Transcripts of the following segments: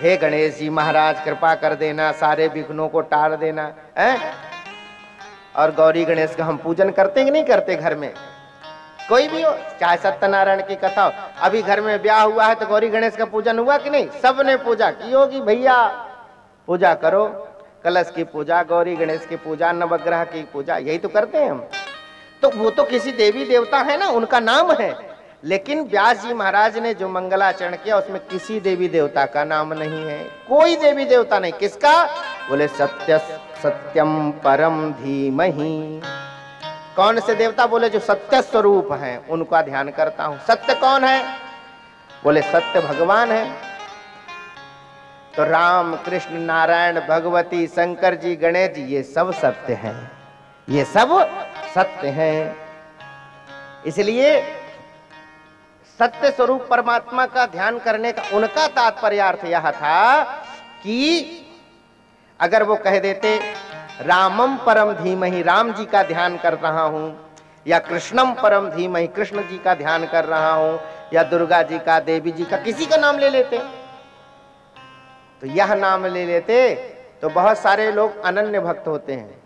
हे गणेश जी महाराज कृपा कर देना, सारे विघ्नों को टाल देना है। और गौरी गणेश का हम पूजन करते कि नहीं करते? घर में कोई भी हो, चाहे सत्यनारायण की कथा हो, अभी घर में ब्याह हुआ है तो गौरी गणेश का पूजन हुआ कि नहीं? सबने पूजा की होगी भैया, पूजा करो, कलश की पूजा, गौरी गणेश की पूजा, नवग्रह की पूजा, यही तो करते हैं हम। तो वो तो किसी देवी देवता है ना, उनका नाम है। लेकिन व्यास जी महाराज ने जो मंगलाचरण किया उसमें किसी देवी देवता का नाम नहीं है, कोई देवी देवता नहीं। किसका? बोले सत्य सत्यम परम धीमहि। कौन से देवता? बोले जो सत्य स्वरूप हैं उनका ध्यान करता हूं। सत्य कौन है? बोले सत्य भगवान है। तो राम कृष्ण नारायण भगवती शंकर जी गणेश जी ये सब सत्य हैं, ये सब सत्य हैं। इसलिए सत्य स्वरूप परमात्मा का ध्यान करने का उनका तात्पर्यार्थ यह था कि अगर वो कह देते रामम परम धीमहि, राम जी का ध्यान कर रहा हूं, या कृष्णम परम धीमहि, कृष्ण जी का ध्यान कर रहा हूं, या दुर्गा जी का, देवी जी का, किसी का नाम ले लेते, तो यह नाम ले लेते तो बहुत सारे लोग अनन्य भक्त होते हैं।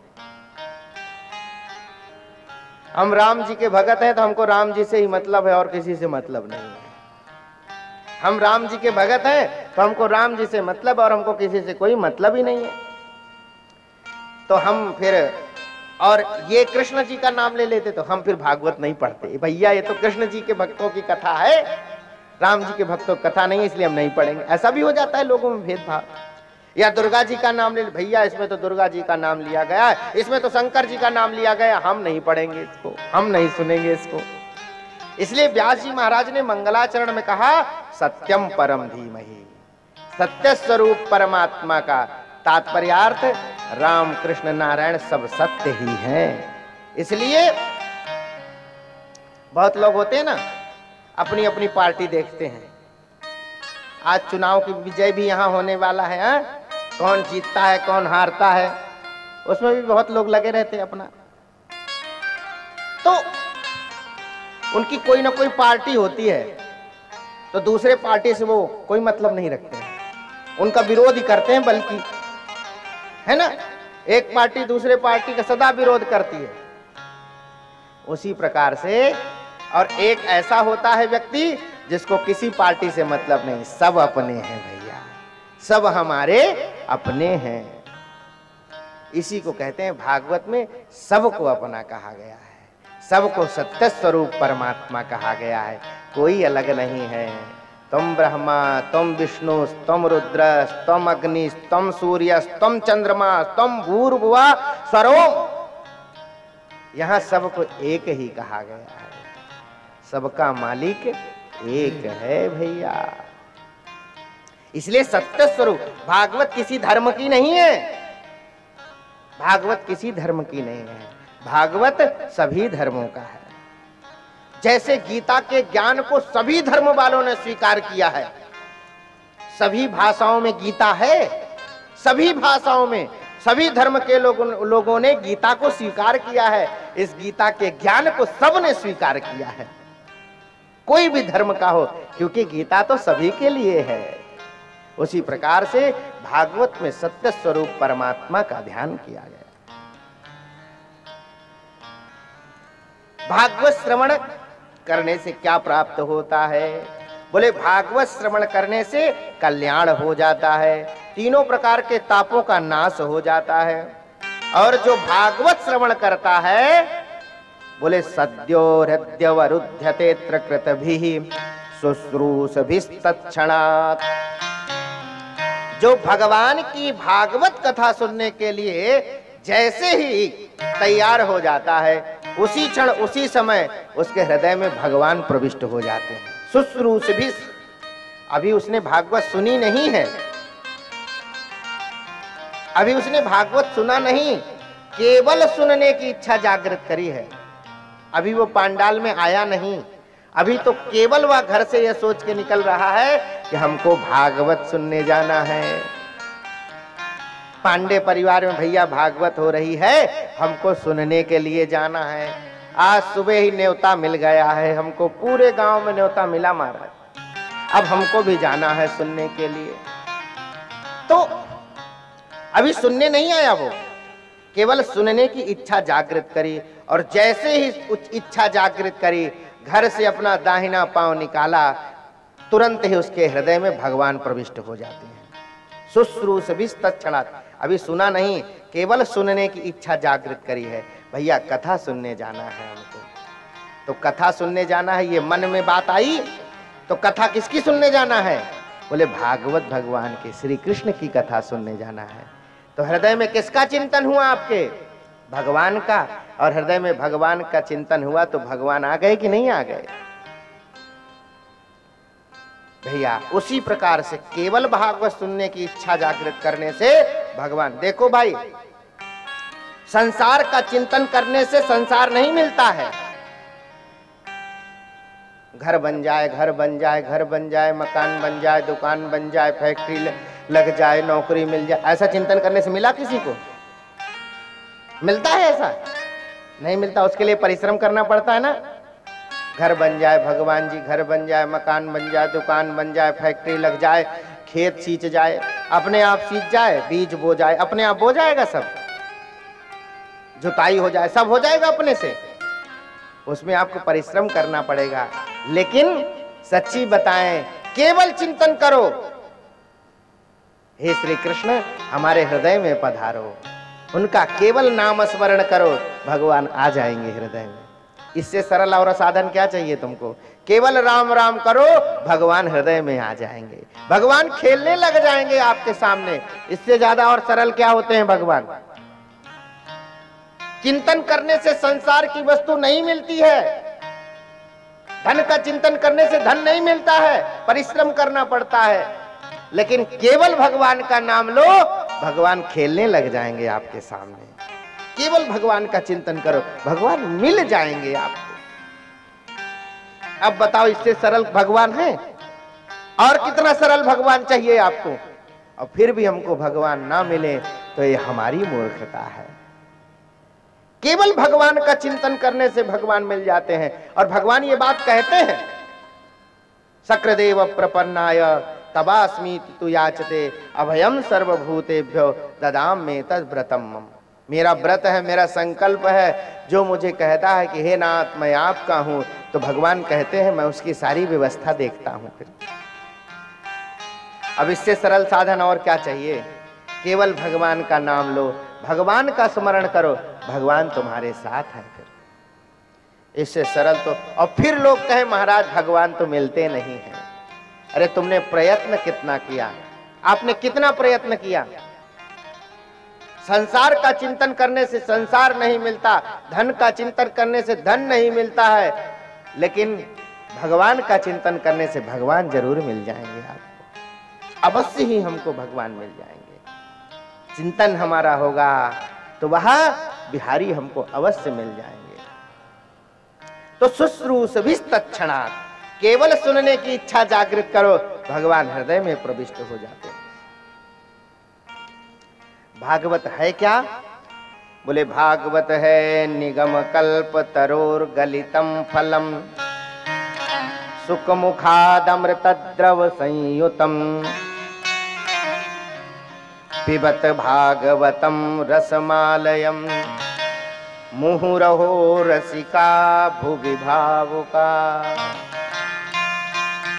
हम राम जी के भगत हैं तो हमको राम जी से ही मतलब है और किसी से मतलब नहीं है। हम राम जी के भगत हैं तो हमको राम जी से मतलब और हमको किसी से कोई मतलब ही नहीं है। तो हम फिर, और ये कृष्ण जी का नाम ले लेते तो हम फिर भागवत नहीं पढ़ते। भैया ये तो कृष्ण जी के भक्तों की कथा है, राम जी के भक्तों की कथा नहीं, इसलिए हम नहीं पढ़ेंगे। ऐसा भी हो जाता है लोगों में भेदभाव। या दुर्गा जी का नाम ले, भैया इसमें तो दुर्गा जी का नाम लिया गया है, इसमें तो शंकर जी का नाम लिया गया, हम नहीं पढ़ेंगे इसको, हम नहीं सुनेंगे इसको। इसलिए व्यास जी महाराज ने मंगलाचरण में कहा सत्यम परम धीमहि, सत्य स्वरूप परमात्मा का तात्पर्यार्थ राम कृष्ण नारायण सब सत्य ही हैं। इसलिए बहुत लोग होते हैं ना, अपनी अपनी पार्टी देखते हैं। आज चुनाव की विजय भी यहां होने वाला है, कौन जीतता है कौन हारता है, उसमें भी बहुत लोग लगे रहते हैं अपना। तो उनकी कोई ना कोई पार्टी होती है, तो दूसरे पार्टी से वो कोई मतलब नहीं रखते हैं, उनका विरोध ही करते हैं, बल्कि है ना, एक पार्टी दूसरे पार्टी का सदा विरोध करती है। उसी प्रकार से और एक ऐसा होता है व्यक्ति जिसको किसी पार्टी से मतलब नहीं, सब अपने हैं भैया, सब हमारे अपने हैं। इसी को कहते हैं भागवत में सबको अपना कहा गया है, सबको सत्य स्वरूप परमात्मा कहा गया है, कोई अलग नहीं है। तुम ब्रह्मा, तुम विष्णु, तुम रुद्र, तुम अग्नि, तुम सूर्य, तुम चंद्रमा, तुम भूर्भुवः स्वरोम, यहां सबको एक ही कहा गया है। सबका मालिक एक है भैया। इसलिए सत्य स्वरूप भागवत किसी धर्म की नहीं है, भागवत किसी धर्म की नहीं है, भागवत सभी धर्मों का है। जैसे गीता के ज्ञान को सभी धर्म वालों ने स्वीकार किया है, सभी भाषाओं में गीता है, सभी भाषाओं में सभी धर्म के लोगों ने गीता को स्वीकार किया है। इस गीता के ज्ञान को सबने स्वीकार किया है, कोई भी धर्म का हो, क्योंकि गीता तो सभी के लिए है। उसी प्रकार से भागवत में सत्य स्वरूप परमात्मा का ध्यान किया गया। भागवत श्रवण करने से क्या प्राप्त होता है? बोले भागवत श्रवण करने से कल्याण हो जाता है, तीनों प्रकार के तापों का नाश हो जाता है। और जो भागवत श्रवण करता है, बोले सद्यो हृदयवरुध्यते कृतभिः शुश्रूषभिस्तत्क्षणात्, जो भगवान की भागवत कथा सुनने के लिए जैसे ही तैयार हो जाता है, उसी क्षण उसी समय उसके हृदय में भगवान प्रविष्ट हो जाते हैं। शुश्रूषभिः, अभी उसने भागवत सुनी नहीं है, अभी उसने भागवत सुना नहीं, केवल सुनने की इच्छा जागृत करी है, अभी वो पांडाल में आया नहीं, अभी तो केवल वह घर से यह सोच के निकल रहा है कि हमको भागवत सुनने जाना है। पांडे परिवार में भैया भागवत हो रही है, हमको सुनने के लिए जाना है। आज सुबह ही न्योता मिल गया है, हमको पूरे गांव में न्योता मिला महाराज, अब हमको भी जाना है सुनने के लिए। तो अभी सुनने नहीं आया, वो केवल सुनने की इच्छा जागृत करी, और जैसे ही इच्छा जागृत करी, घर से अपना दाहिना पांव निकाला, तुरंत ही उसके हृदय में भगवान प्रविष्ट हो जाते हैं। शुश्रूषविस्तत्क्षणात्, अभी सुना नहीं, केवल सुनने की इच्छा जागृत करी है। भैया कथा सुनने जाना है हमको, तो कथा सुनने जाना है, ये मन में बात आई तो कथा किसकी सुनने जाना है? बोले भागवत भगवान की, श्री कृष्ण की कथा सुनने जाना है। तो हृदय में किसका चिंतन हुआ? आपके भगवान का। और हृदय में भगवान का चिंतन हुआ तो भगवान आ गए कि नहीं आ गए? भैया उसी प्रकार से केवल भागवत सुनने की इच्छा जागृत करने से भगवान, देखो भाई, संसार का चिंतन करने से संसार नहीं मिलता है। घर बन जाए, घर बन जाए, घर बन जाए, मकान बन जाए, दुकान बन जाए, फैक्ट्री लग जाए, नौकरी मिल जाए, ऐसा चिंतन करने से मिला किसी को? मिलता है? ऐसा नहीं मिलता। उसके लिए परिश्रम करना पड़ता है ना। घर बन जाए भगवान जी, घर बन जाए, मकान बन जाए, दुकान बन जाए, फैक्ट्री लग जाए, खेत सींच जाए, अपने आप सींच जाए, बीज बो जाए, अपने आप बो जाएगा, सब जुताई हो जाए, सब हो जाएगा अपने से। उसमें आपको परिश्रम करना पड़ेगा। लेकिन सच्ची बताएं, केवल चिंतन करो, हे श्री कृष्ण हमारे हृदय में पधारो, उनका केवल नाम स्मरण करो, भगवान आ जाएंगे हृदय में। इससे सरल और साधन क्या चाहिए तुमको? केवल राम राम करो, भगवान हृदय में आ जाएंगे, भगवान खेलने लग जाएंगे आपके सामने। इससे ज्यादा और सरल क्या होते हैं भगवान? चिंतन करने से संसार की वस्तु नहीं मिलती है, धन का चिंतन करने से धन नहीं मिलता है, परिश्रम करना पड़ता है। लेकिन केवल भगवान का नाम लो, भगवान खेलने लग जाएंगे आपके सामने। केवल भगवान का चिंतन करो, भगवान मिल जाएंगे आपको। अब बताओ, इससे सरल भगवान है? और कितना सरल भगवान चाहिए आपको? और फिर भी हमको भगवान ना मिले तो ये हमारी मूर्खता है। केवल भगवान का चिंतन करने से भगवान मिल जाते हैं। और भगवान ये बात कहते हैं, शक्रदेव प्रपन्नाय तबास्मीति तु याचते अभयम सर्वभूतेभ्यो ददाम में तद व्रतम मम। मेरा व्रत है, मेरा संकल्प है, जो मुझे कहता है कि हे नाथ मैं आपका हूं, तो भगवान कहते हैं मैं उसकी सारी व्यवस्था देखता हूं। फिर अब इससे सरल साधन और क्या चाहिए? केवल भगवान का नाम लो, भगवान का स्मरण करो, भगवान तुम्हारे साथ है। फिर इससे सरल तो, और फिर लोग कहे महाराज भगवान तो मिलते नहीं हैं। अरे तुमने प्रयत्न कितना किया? आपने कितना प्रयत्न किया? संसार का चिंतन करने से संसार नहीं मिलता, धन का चिंतन करने से धन नहीं मिलता है, लेकिन भगवान का चिंतन करने से भगवान जरूर मिल जाएंगे आपको। अवश्य ही हमको भगवान मिल जाएंगे। चिंतन हमारा होगा तो वहां बिहारी हमको अवश्य मिल जाएंगे। तो शुश्रूषविस्तत्क्षणात्, केवल सुनने की इच्छा जागृत करो, भगवान हृदय में प्रविष्ट हो जाते हैं। भागवत है क्या? बोले भागवत है निगम कल्प तरोर गलितम फलम सुख मुखादमृत द्रव संयुतम पिबत भागवतम रसमालयम मुहुरहो रसिका भुवि भावुका।